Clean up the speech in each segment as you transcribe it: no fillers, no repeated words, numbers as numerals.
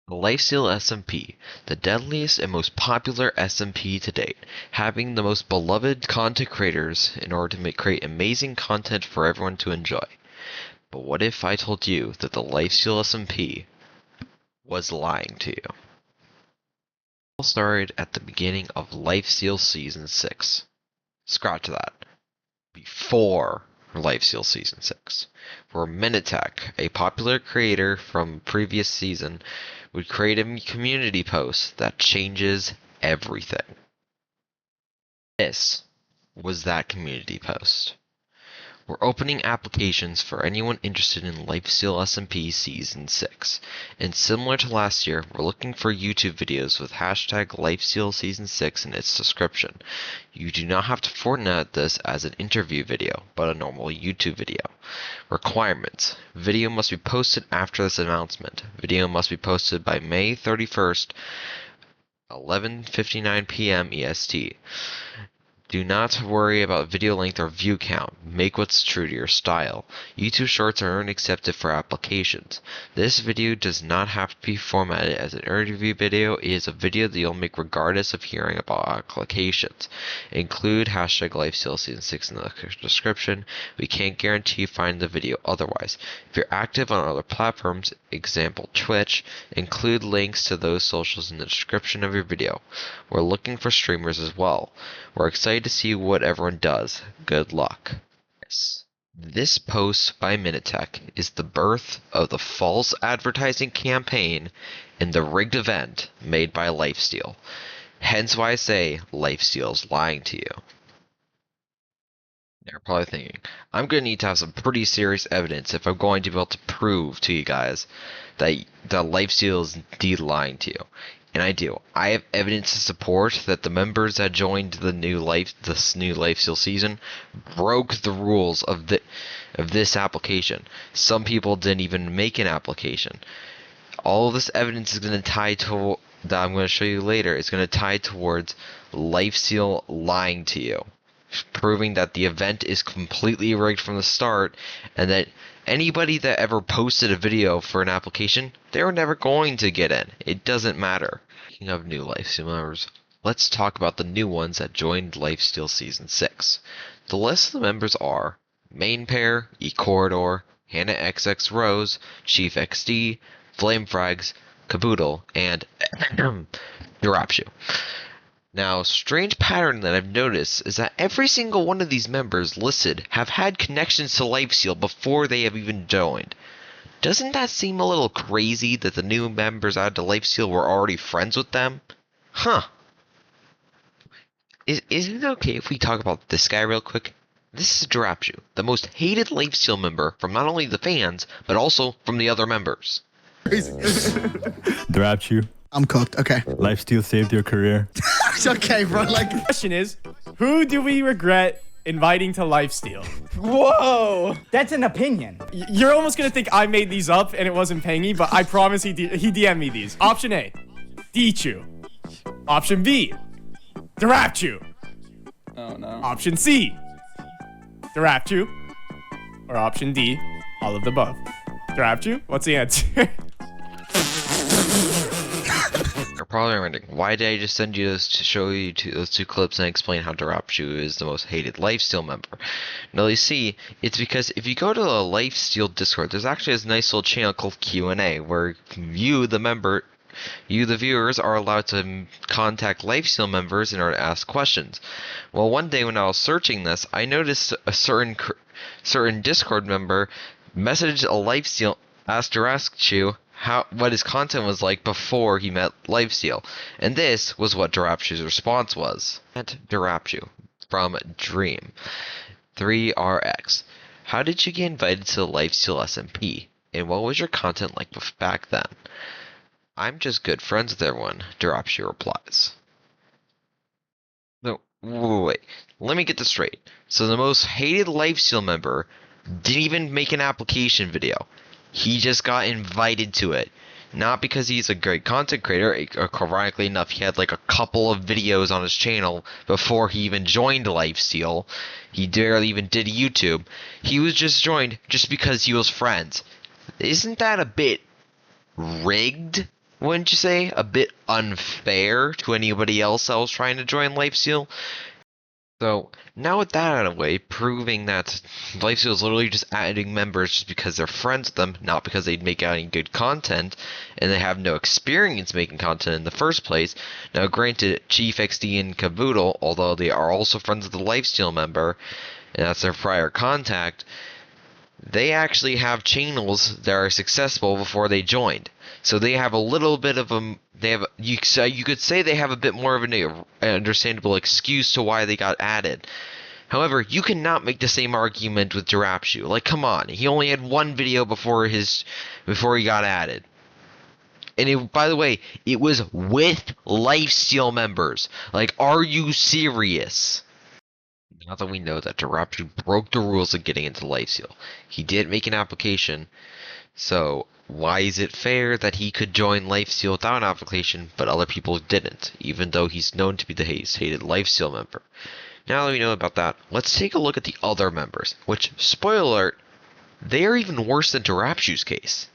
The Lifesteal SMP, the deadliest and most popular SMP to date, having the most beloved content creators in order to create amazing content for everyone to enjoy. But what if I told you that the Lifesteal SMP was lying to you? It all started at the beginning of Lifesteal Season 6. Scratch that. Before Lifesteal Season 6, where Minitech, a popular creator from previous season, would create a community post that changes everything. This was that community post. We're opening applications for anyone interested in Lifesteal SMP Season 6, and similar to last year, we're looking for YouTube videos with hashtag Lifesteal Season 6 in its description. You do not have to format this as an interview video, but a normal YouTube video. Requirements: video must be posted after this announcement. Video must be posted by May 31st, 11:59 p.m. EST. Do not worry about video length or view count. Make what's true to your style. YouTube Shorts are only accepted for applications. This video does not have to be formatted as an interview video. It is a video that you'll make regardless of hearing about applications. Include hashtag Lifesteal Season 6 in the description. We can't guarantee you find the video otherwise. If you're active on other platforms, example Twitch, include links to those socials in the description of your video. We're looking for streamers as well. We're excited to see what everyone does. Good luck. This post by Minitech is the birth of the false advertising campaign and the rigged event made by Lifesteal. Hence why I say Lifesteal's lying to you. You're probably thinking, I'm going to need to have some pretty serious evidence if I'm going to be able to prove to you guys that Lifesteal is indeed lying to you. And I do. I have evidence to support that the members that joined this new Lifesteal season broke the rules of this application. Some people didn't even make an application. All of this evidence is going to tie to that I'm going to show you later. Is going to tie towards Lifesteal lying to you, proving that the event is completely rigged from the start, and that anybody that ever posted a video for an application, they were never going to get in. It doesn't matter. Speaking of new Lifesteal members, let's talk about the new ones that joined Lifesteal Season 6. The list of the members are Main Pair, E-Corridor, Hannah XX Rose, Chief XD, Flame Frags, Caboodle, and Durapshu. Now, strange pattern that I've noticed is that every single one of these members listed have had connections to Lifesteal before they have even joined. Doesn't that seem a little crazy that the new members added to Lifesteal were already friends with them? Huh. Is it okay if we talk about this guy real quick? This is Durapshu, the most hated Lifesteal member from not only the fans, but also from the other members. Durapshu. I'm cooked. Okay. Lifesteal saved your career. It's okay, bro. Like, Question is, who do we regret inviting to Lifesteal? Whoa! That's an opinion. You're almost gonna think I made these up and it wasn't Pangy, but I promise he DM'd me these. Option A, Dichu. Option B, Durapshu. Oh no. Option C, Durapshu. Or option D, all of the above. Durapshu, what's the answer? You're probably wondering, why did I just send you those to show you those two clips and explain how Durapshu is the most hated Lifesteal member? Now, you see, it's because if you go to the Lifesteal Discord, there's actually a nice little channel called Q&A where you, the viewers, are allowed to contact Lifesteal members in order to ask questions. Well, one day when I was searching this, I noticed a certain Discord member messaged a Lifesteal, asked Durapshu what his content was like before he met Lifesteal, and this was what Durapshu's response was. At Durapshu from Dream 3RX, how did you get invited to the Lifesteal SMP, and what was your content like back then? I'm just good friends with everyone, Durapshu replies. No, wait, let me get this straight. So the most hated Lifesteal member didn't even make an application video. He just got invited to it. Not because he's a great content creator, ironically enough, he had like a couple of videos on his channel before he even joined Lifesteal. He barely even did YouTube. He was just joined just because he was friends. Isn't that a bit rigged? wouldn't you say? A bit unfair to anybody else that was trying to join Lifesteal. So, now with that out of the way, proving that Lifesteal is literally just adding members just because they're friends with them, not because they make any good content, and they have no experience making content in the first place. Now, granted, Chief XD and Caboodle, although they are also friends with the Lifesteal member, and that's their prior contact, they actually have channels that are successful before they joined. So they have a little bit of a you could say they have a bit more of an understandable excuse to why they got added. However, you cannot make the same argument with Durapshu. Like, come on, he only had one video before he got added. And by the way, it was with Lifesteal members. Like, are you serious? Now that we know that Durapshu broke the rules of getting into Lifesteal, he did make an application, so why is it fair that he could join Lifesteal without an application, but other people didn't, even though he's known to be the hated Lifesteal member? Now that we know about that, let's take a look at the other members, which, spoiler alert, they are even worse than Durapshu's case.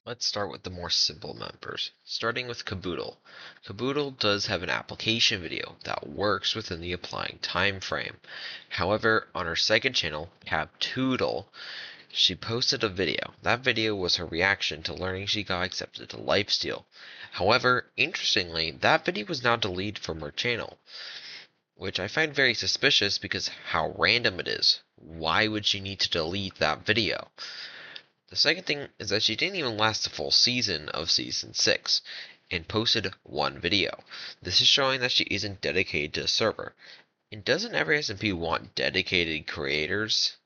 Let's start with the more simple members, starting with Caboodle. Caboodle does have an application video that works within the applying time frame. However, on her second channel, Captoodle, she posted a video. That video was her reaction to learning she got accepted to Lifesteal. However, interestingly, that video was now deleted from her channel, which I find very suspicious because how random it is. Why would she need to delete that video? The second thing is that she didn't even last the full season of Season 6, and posted one video. This is showing that she isn't dedicated to the server. And doesn't every SMP want dedicated creators?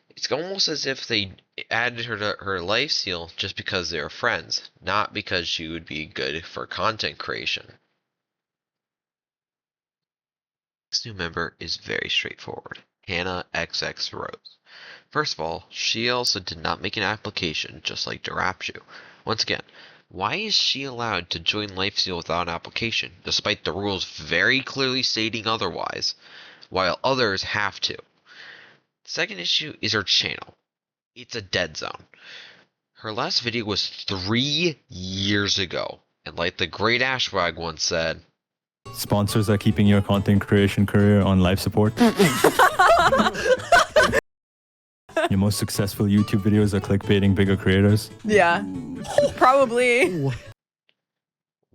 It's almost as if they added her to her Lifesteal just because they're friends, not because she would be good for content creation. This new member is very straightforward. Hannah XX Rose. First of all, she also did not make an application, just like Durapshu. Once again, why is she allowed to join Lifesteal without an application, despite the rules very clearly stating otherwise, while others have to? The second issue is her channel. It's a dead zone. Her last video was 3 years ago, and like the great Ashwag once said, Sponsors are keeping your content creation career on life support. Your most successful YouTube videos are clickbaiting bigger creators. Yeah, probably.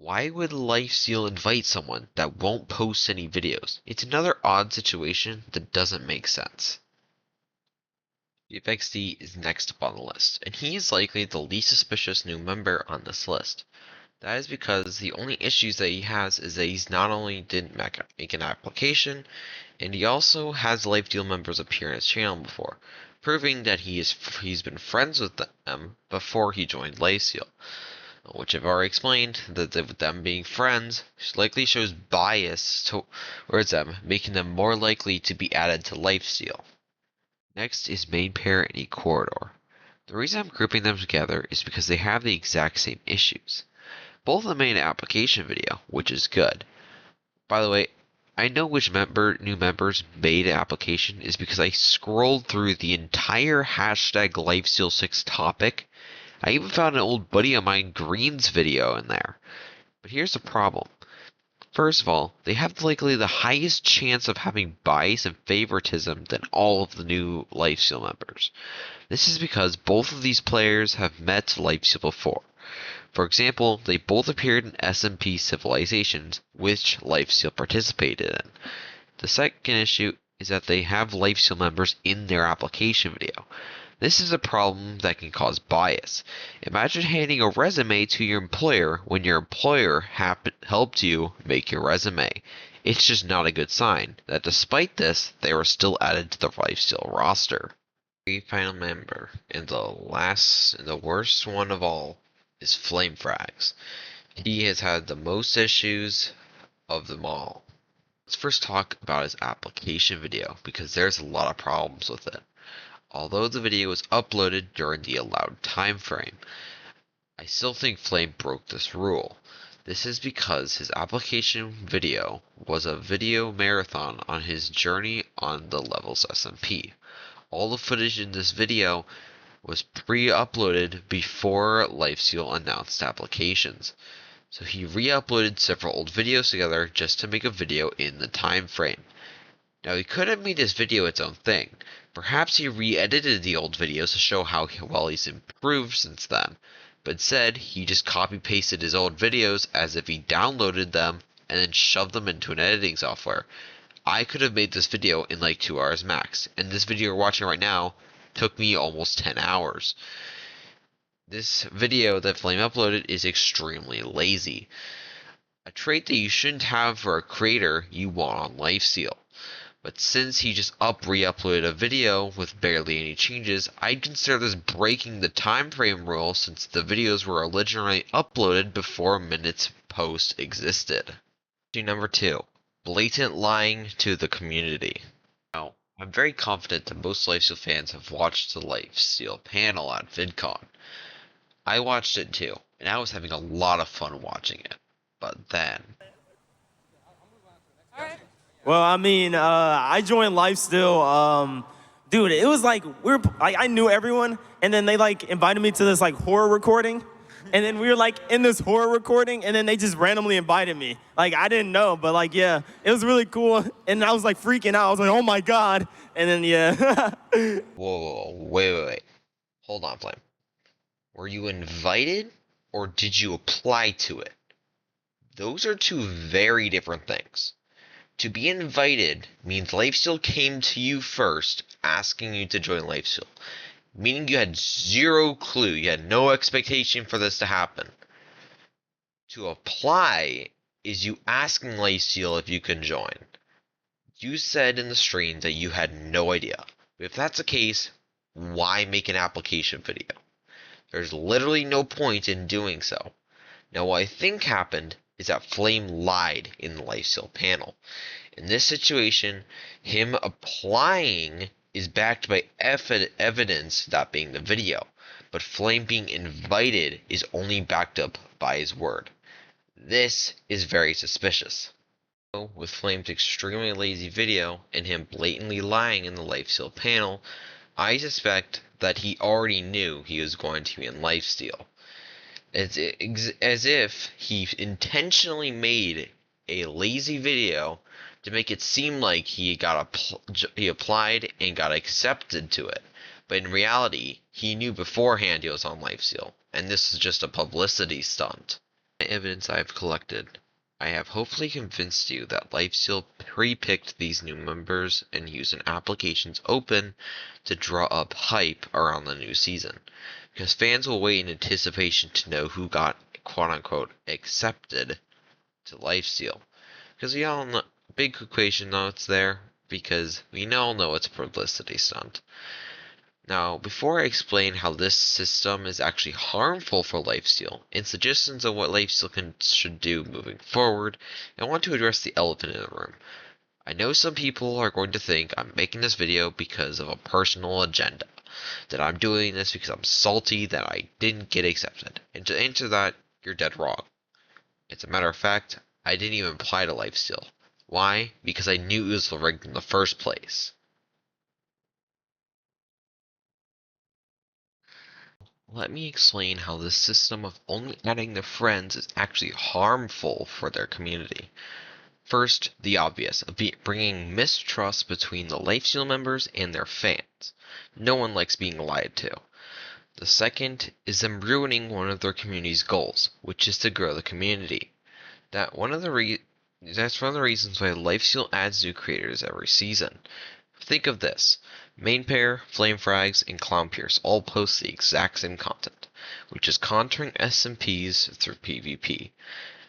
why would Lifesteal invite someone that won't post any videos? It's another odd situation that doesn't make sense. FXD is next up on the list, and he is likely the least suspicious new member on this list. That is because the only issues that he has is that he's not only didn't make an application, and he also has Lifesteal members appear on his channel before, proving that he's been friends with them before he joined Lifesteal. Which I've already explained, that with them being friends likely shows bias towards them, making them more likely to be added to Lifesteal. Next is Main Pair and E-Corridor. The reason I'm grouping them together is because they have the exact same issues. Both of them made an application video, which is good. By the way, I know which new members made an application is because I scrolled through the entire hashtag Lifesteal6 topic. I even found an old buddy of mine, Green's video in there. But here's the problem. First of all, they have likely the highest chance of having bias and favoritism than all of the new Lifesteal members. This is because both of these players have met Lifesteal before. For example, they both appeared in SMP Civilizations, which Lifesteal participated in. The second issue is that they have Lifesteal members in their application video. This is a problem that can cause bias. Imagine handing a resume to your employer when your employer helped you make your resume. It's just not a good sign that despite this, they were still added to the Lifesteal roster. The final member, and the worst one of all, is Flame Frags. He has had the most issues of them all. Let's first talk about his application video, because there's a lot of problems with it. Although the video was uploaded during the allowed time frame, I still think Flame broke this rule. This is because his application video was a video marathon on his journey on the Levels SMP. All the footage in this video was pre-uploaded before Lifesteal announced applications. So he re-uploaded several old videos together just to make a video in the time frame. Now he could have made this video its own thing. Perhaps he re-edited the old videos to show how well he's improved since then. But instead, he just copy-pasted his old videos as if he downloaded them and then shoved them into an editing software. I could have made this video in like 2 hours max, and this video you're watching right now took me almost 10 hours. This video that Flame uploaded is extremely lazy, a trait that you shouldn't have for a creator you want on Lifesteal. But since he just re-uploaded a video with barely any changes, I'd consider this breaking the time frame rule since the videos were originally uploaded before minutes post existed. Number 2. Blatant lying to the community. Now, I'm very confident that most Lifesteal fans have watched the Lifesteal panel at VidCon. I watched it too, and I was having a lot of fun watching it. But then... Well, I mean, I joined Lifesteal. Dude, it was like I knew everyone, and then they like invited me to this like horror recording, and then we were like in this horror recording, and then they just randomly invited me. Like I didn't know, but like yeah, it was really cool, and I was like freaking out. I was like, oh my god, and then yeah. Whoa, wait. Hold on, Flame. Were you invited, or did you apply to it? Those are two very different things. To be invited means Lifesteal came to you first, asking you to join Lifesteal, meaning you had zero clue, you had no expectation for this to happen. To apply is you asking Lifesteal if you can join. You said in the stream that you had no idea. If that's the case, why make an application video? There's literally no point in doing so. Now what I think happened is that Flame lied in the Lifesteal panel. In this situation, him applying is backed by evidence, that being the video, but Flame being invited is only backed up by his word. This is very suspicious. With Flame's extremely lazy video and him blatantly lying in the Lifesteal panel, I suspect that he already knew he was going to be in Lifesteal. As if he intentionally made a lazy video to make it seem like he applied and got accepted to it. But in reality, he knew beforehand he was on Lifesteal, and this is just a publicity stunt. The evidence I've collected, I have hopefully convinced you that Lifesteal pre-picked these new members and used an applications open to draw up hype around the new season. Because fans will wait in anticipation to know who got quote-unquote accepted to Lifesteal. Because we all know, big equation notes there, because we all know it's a publicity stunt. Now, before I explain how this system is actually harmful for Lifesteal, and suggestions on what Lifesteal should do moving forward, I want to address the elephant in the room. I know some people are going to think I'm making this video because of a personal agenda, that I'm doing this because I'm salty that I didn't get accepted. And to answer that, you're dead wrong. As a matter of fact, I didn't even apply to Lifesteal. Why? Because I knew it was rigged in the first place. Let me explain how this system of only adding their friends is actually harmful for their community. First, the obvious, of bringing mistrust between the Lifesteal members and their fans. No one likes being lied to. The second is them ruining one of their community's goals, which is to grow the community. That's one of the reasons why Lifesteal adds new creators every season. Think of this. Main Pair, Flame Frags, and Clown Pierce all post the exact same content, which is countering SMPs through PvP.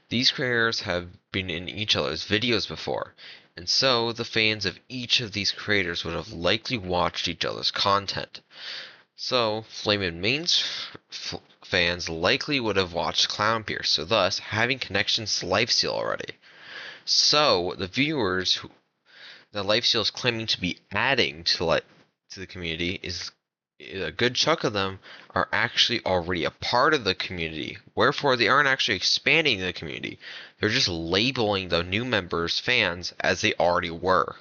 These creators have been in each other's videos before, and so the fans of each of these creators would have likely watched each other's content. So, Flame and Main's fans likely would have watched Clown Pierce, so thus having connections to Lifesteal already. So, the viewers that Lifesteal is claiming to be adding to the community is a good chunk of them are actually already a part of the community. Wherefore, they aren't actually expanding the community. They're just labeling the new members fans as they already were.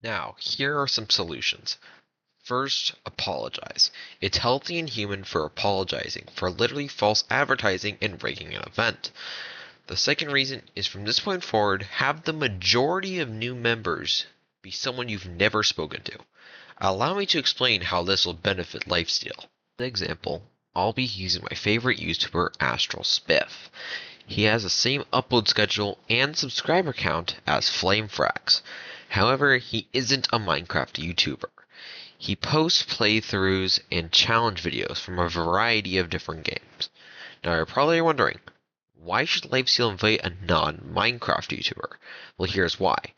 Now, here are some solutions. First, apologize. It's healthy and human for apologizing for literally false advertising and rigging an event. The second reason is from this point forward, have the majority of new members be someone you've never spoken to. Allow me to explain how this will benefit Lifesteal. For example, I'll be using my favorite YouTuber, Astral Spiff. He has the same upload schedule and subscriber count as Flamefrax. However, he isn't a Minecraft YouTuber. He posts playthroughs and challenge videos from a variety of different games. Now you're probably wondering, why should Lifesteal invite a non-Minecraft YouTuber? Well, here's why.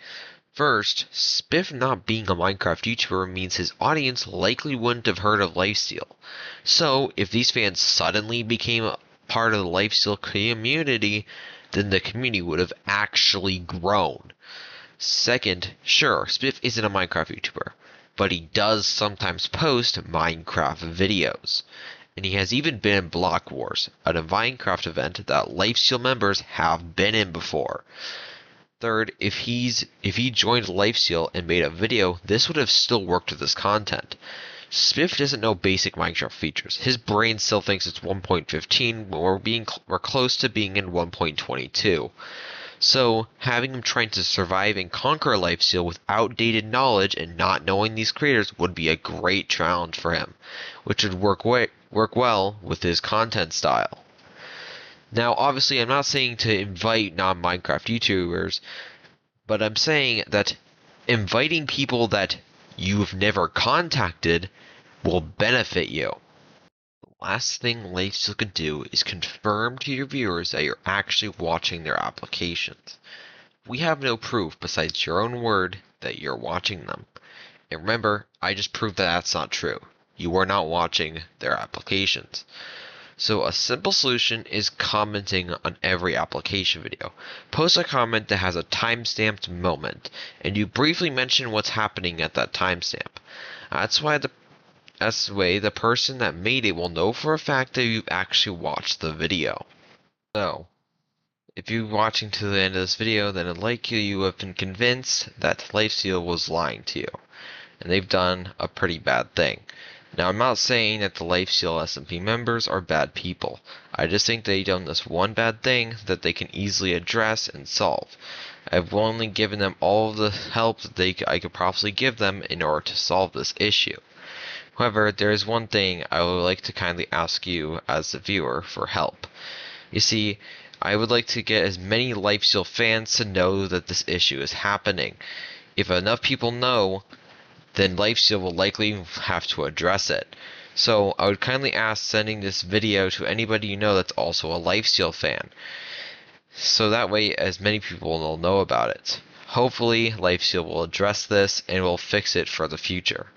First, Spiff not being a Minecraft YouTuber means his audience likely wouldn't have heard of Lifesteal. So, if these fans suddenly became a part of the Lifesteal community, then the community would have actually grown. Second, sure, Spiff isn't a Minecraft YouTuber, but he does sometimes post Minecraft videos. And he has even been in Block Wars, a Minecraft event that Lifesteal members have been in before. Third, if he joined Lifesteal and made a video, this would have still worked with his content. Spiff doesn't know basic Minecraft features. His brain still thinks it's 1.15 when we're close to being in 1.22. So, having him trying to survive and conquer Lifesteal with outdated knowledge and not knowing these creators would be a great challenge for him, which would work well with his content style. Now, obviously, I'm not saying to invite non-Minecraft YouTubers, but I'm saying that inviting people that you've never contacted will benefit you. The last thing Lifesteal can do is confirm to your viewers that you're actually watching their applications. We have no proof besides your own word that you're watching them. And remember, I just proved that that's not true. You are not watching their applications. So a simple solution is commenting on every application video. Post a comment that has a timestamped moment, and you briefly mention what's happening at that timestamp. That's the way the person that made it will know for a fact that you've actually watched the video. So, if you're watching to the end of this video, then it likely you have been convinced that Lifesteal was lying to you, and they've done a pretty bad thing. Now, I'm not saying that the Lifesteal SMP members are bad people. I just think they've done this one bad thing that they can easily address and solve. I've only given them all of the help that I could possibly give them in order to solve this issue. However, there is one thing I would like to kindly ask you as the viewer for help. You see, I would like to get as many Lifesteal fans to know that this issue is happening. If enough people know, then Lifesteal will likely have to address it. So I would kindly ask sending this video to anybody you know that's also a Lifesteal fan, so that way as many people will know about it. Hopefully Lifesteal will address this and will fix it for the future.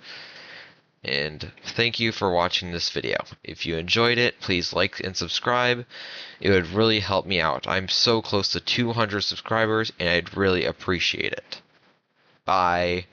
And thank you for watching this video. If you enjoyed it, please like and subscribe. It would really help me out. I'm so close to 200 subscribers and I'd really appreciate it. Bye.